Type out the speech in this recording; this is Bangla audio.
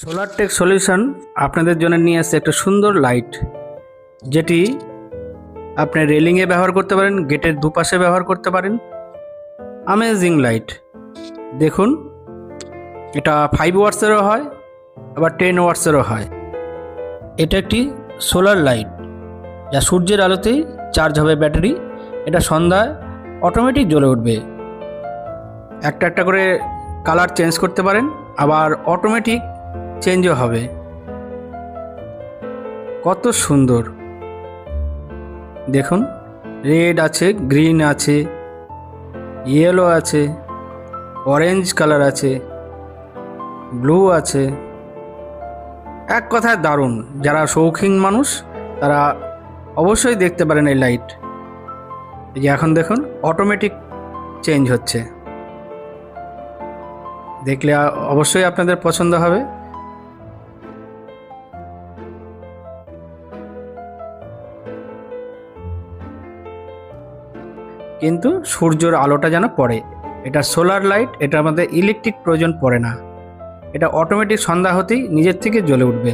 সোলার টেক সলিউশন আপনাদের জন্য নিয়ে আসছে একটা সুন্দর লাইট, যেটি আপনি রেলিংয়ে ব্যবহার করতে পারেন, গেটের দুপাশে ব্যবহার করতে পারেন। Amazing light. দেখুন, এটা 5 ওয়াটসেরও হয়, আবার 10 ওয়াটসেরও হয়। এটা একটি সোলার লাইট, যা সূর্যের আলোতেই চার্জ হবে ব্যাটারি। এটা সন্ধ্যায় অটোমেটিক জ্বলে উঠবে। একটা একটা করে কালার চেঞ্জ করতে পারেন, আবার অটোমেটিক চেঞ্জও হবে। কত সুন্দর দেখুন, রেড আছে, গ্রিন আছে, ইয়েলো আছে, অরেঞ্জ কালার আছে, ব্লু আছে। এক কথায় দারুণ। যারা শৌখিন মানুষ তারা অবশ্যই দেখতে পারেন এই লাইট। এই যে এখন দেখুন অটোমেটিক চেঞ্জ হচ্ছে, দেখলে অবশ্যই আপনাদের পছন্দ হবে। কিন্তু সূর্যের আলোটা যেন পড়ে। এটা সোলার লাইট, এটা আমাদের ইলেকট্রিক প্রয়োজন পড়ে না। এটা অটোমেটিক সন্ধ্যা হতেই নিজের থেকে জ্বলে উঠবে।